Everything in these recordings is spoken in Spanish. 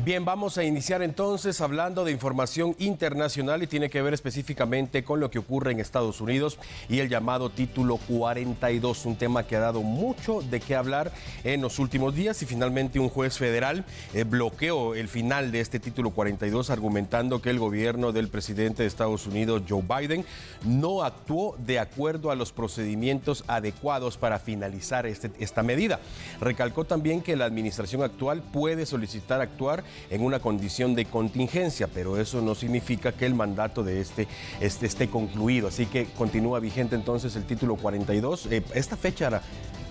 Bien, vamos a iniciar entonces hablando de información internacional y tiene que ver específicamente con lo que ocurre en Estados Unidos y el llamado Título 42, un tema que ha dado mucho de qué hablar en los últimos días y finalmente un juez federal bloqueó el final de este Título 42 argumentando que el gobierno del presidente de Estados Unidos, Joe Biden, no actuó de acuerdo a los procedimientos adecuados para finalizar esta medida. Recalcó también que la administración actual puede solicitar actuar en una condición de contingencia, pero eso no significa que el mandato de este esté concluido. Así que continúa vigente entonces el Título 42. Esta fecha era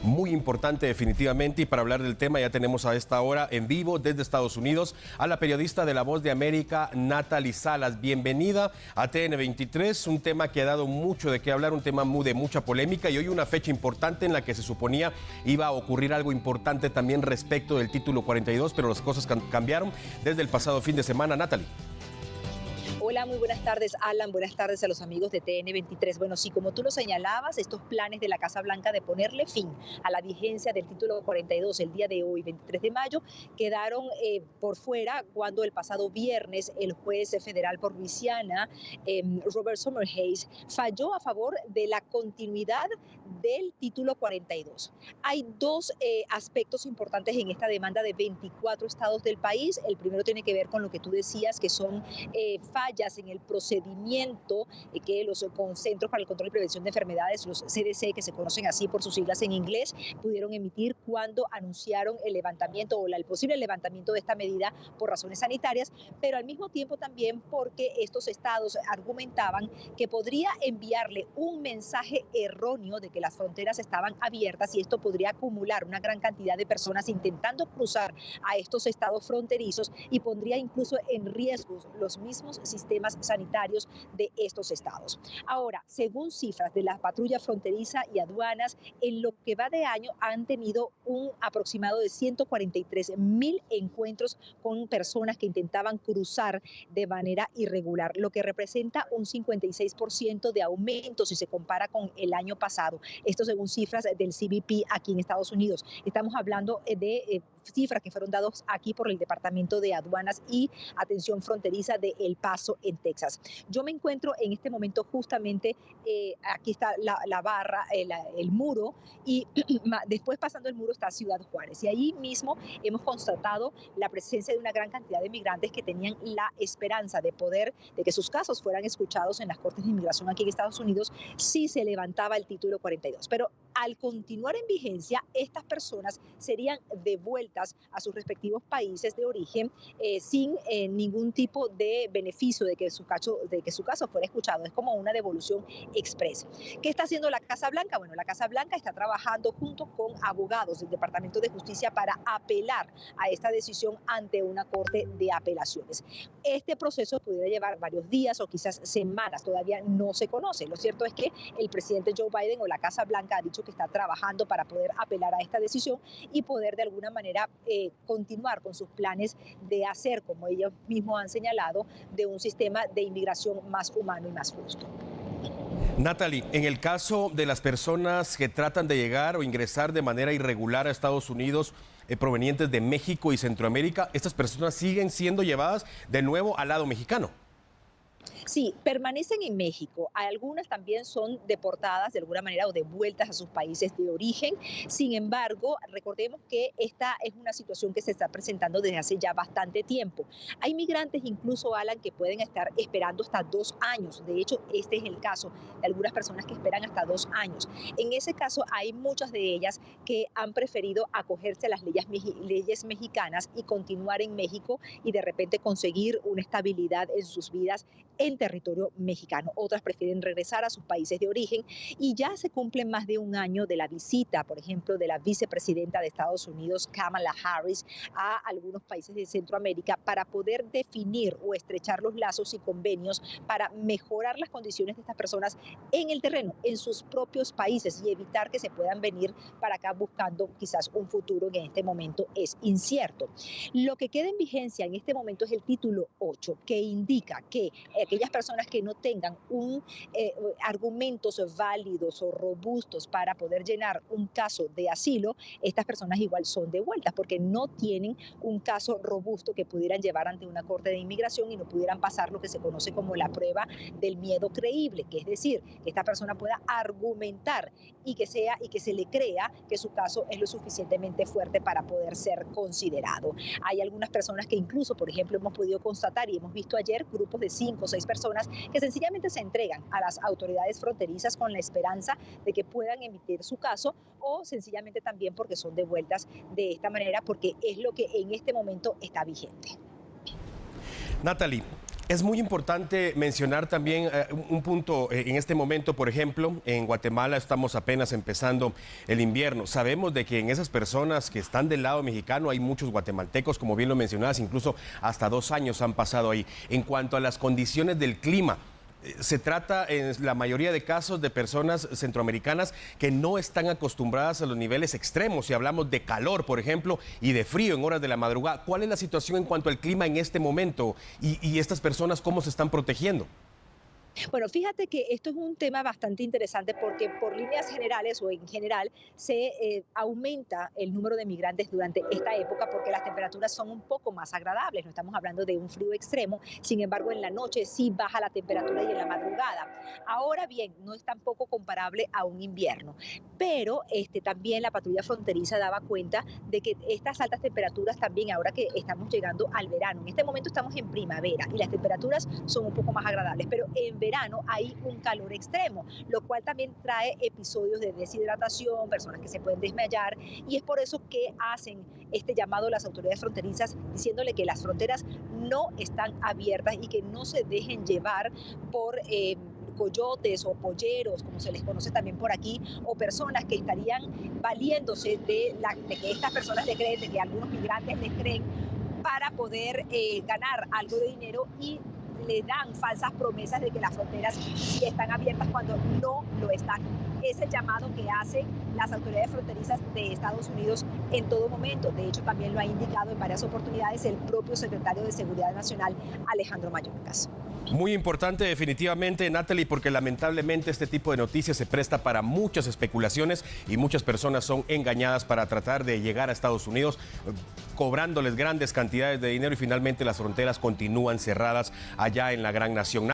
muy importante definitivamente, y para hablar del tema ya tenemos a esta hora en vivo desde Estados Unidos a la periodista de La Voz de América, Natalie Salas. Bienvenida a TN23, un tema que ha dado mucho de qué hablar, un tema de mucha polémica y hoy una fecha importante en la que se suponía iba a ocurrir algo importante también respecto del Título 42, pero las cosas cambiaron desde el pasado fin de semana. Natalie. Hola, muy buenas tardes, Alan. Buenas tardes a los amigos de TN23. Bueno, sí, como tú lo señalabas, estos planes de la Casa Blanca de ponerle fin a la vigencia del Título 42 el día de hoy, 23 de mayo, quedaron por fuera cuando el pasado viernes el juez federal por Luisiana, Robert Summerhays, falló a favor de la continuidad del Título 42. Hay dos aspectos importantes en esta demanda de 24 estados del país. El primero tiene que ver con lo que tú decías, que son fallas en el procedimiento que los Centros para el Control y Prevención de Enfermedades, los CDC, que se conocen así por sus siglas en inglés, pudieron emitir cuando anunciaron el levantamiento o el posible levantamiento de esta medida por razones sanitarias, pero al mismo tiempo también porque estos estados argumentaban que podría enviarle un mensaje erróneo de que las fronteras estaban abiertas y esto podría acumular una gran cantidad de personas intentando cruzar a estos estados fronterizos y pondría incluso en riesgo los mismos sistemas sanitarios de estos estados. Ahora, según cifras de la patrulla fronteriza y aduanas, en lo que va de año han tenido un aproximado de 143,000 encuentros con personas que intentaban cruzar de manera irregular, lo que representa un 56% de aumento si se compara con el año pasado. Esto según cifras del CBP aquí en Estados Unidos. Estamos hablando de cifras que fueron dadas aquí por el Departamento de Aduanas y Atención Fronteriza de El Paso, en Texas. Yo me encuentro en este momento justamente, aquí está la barra, el muro, y después pasando el muro está Ciudad Juárez. Y ahí mismo hemos constatado la presencia de una gran cantidad de migrantes que tenían la esperanza de que sus casos fueran escuchados en las Cortes de Inmigración aquí en Estados Unidos si se levantaba el Título 42. Pero al continuar en vigencia, estas personas serían devueltas a sus respectivos países de origen sin ningún tipo de beneficio de que su caso fuera escuchado. Es como una devolución express. ¿Qué está haciendo la Casa Blanca? Bueno, la Casa Blanca está trabajando junto con abogados del Departamento de Justicia para apelar a esta decisión ante una corte de apelaciones. Este proceso pudiera llevar varios días o quizás semanas, todavía no se conoce. Lo cierto es que el presidente Joe Biden o la Casa Blanca ha dicho que está trabajando para poder apelar a esta decisión y poder de alguna manera continuar con sus planes de hacer, como ellos mismos han señalado, de un sistema de inmigración más humano y más justo. Natalie, en el caso de las personas que tratan de llegar o ingresar de manera irregular a Estados Unidos, provenientes de México y Centroamérica, estas personas siguen siendo llevadas de nuevo al lado mexicano. Sí, permanecen en México. Algunas también son deportadas de alguna manera o devueltas a sus países de origen. Sin embargo, recordemos que esta es una situación que se está presentando desde hace ya bastante tiempo. Hay migrantes incluso, Alan, que pueden estar esperando hasta 2 años. De hecho, este es el caso de algunas personas que esperan hasta 2 años. En ese caso, hay muchas de ellas que han preferido acogerse a las leyes mexicanas y continuar en México y de repente conseguir una estabilidad en sus vidas en territorio mexicano. Otras prefieren regresar a sus países de origen y ya se cumplen más de un año de la visita, por ejemplo, de la vicepresidenta de Estados Unidos, Kamala Harris, a algunos países de Centroamérica para poder definir o estrechar los lazos y convenios para mejorar las condiciones de estas personas en el terreno, en sus propios países y evitar que se puedan venir para acá buscando quizás un futuro que en este momento es incierto. Lo que queda en vigencia en este momento es el título 8, que indica que aquellas aquellas personas que no tengan argumentos válidos o robustos para poder llenar un caso de asilo, estas personas igual son devueltas porque no tienen un caso robusto que pudieran llevar ante una corte de inmigración y no pudieran pasar lo que se conoce como la prueba del miedo creíble, que es decir, que esta persona pueda argumentar y que se le crea que su caso es lo suficientemente fuerte para poder ser considerado. Hay algunas personas que incluso, por ejemplo, hemos podido constatar y hemos visto ayer grupos de 5 o 6 personas que sencillamente se entregan a las autoridades fronterizas con la esperanza de que puedan emitir su caso o sencillamente también porque son devueltas de esta manera porque es lo que en este momento está vigente. Natalie, es muy importante mencionar también un punto en este momento. Por ejemplo, en Guatemala estamos apenas empezando el invierno. Sabemos de que en esas personas que están del lado mexicano hay muchos guatemaltecos, como bien lo mencionabas, incluso hasta 2 años han pasado ahí. En cuanto a las condiciones del clima, se trata en la mayoría de casos de personas centroamericanas que no están acostumbradas a los niveles extremos. Si hablamos de calor, por ejemplo, y de frío en horas de la madrugada, ¿cuál es la situación en cuanto al clima en este momento? Y estas personas, ¿cómo se están protegiendo? Bueno, fíjate que esto es un tema bastante interesante porque por líneas generales o en general se aumenta el número de migrantes durante esta época porque las temperaturas son un poco más agradables. No estamos hablando de un frío extremo, sin embargo en la noche sí baja la temperatura y en la madrugada. Ahora bien, no es tampoco comparable a un invierno, pero también la patrulla fronteriza daba cuenta de que estas altas temperaturas también ahora que estamos llegando al verano, en este momento estamos en primavera y las temperaturas son un poco más agradables, pero en verano hay un calor extremo, lo cual también trae episodios de deshidratación, personas que se pueden desmayar, y es por eso que hacen este llamado a las autoridades fronterizas diciéndole que las fronteras no están abiertas y que no se dejen llevar por coyotes o polleros, como se les conoce también por aquí, o personas que estarían valiéndose de que estas personas le creen, de que algunos migrantes les creen para poder ganar algo de dinero y le dan falsas promesas de que las fronteras sí están abiertas cuando no lo están. Es el llamado que hacen las autoridades fronterizas de Estados Unidos en todo momento. De hecho, también lo ha indicado en varias oportunidades el propio secretario de Seguridad Nacional, Alejandro Mayorkas. Muy importante definitivamente, Natalie, porque lamentablemente este tipo de noticias se presta para muchas especulaciones y muchas personas son engañadas para tratar de llegar a Estados Unidos cobrándoles grandes cantidades de dinero y finalmente las fronteras continúan cerradas allá en la gran nación.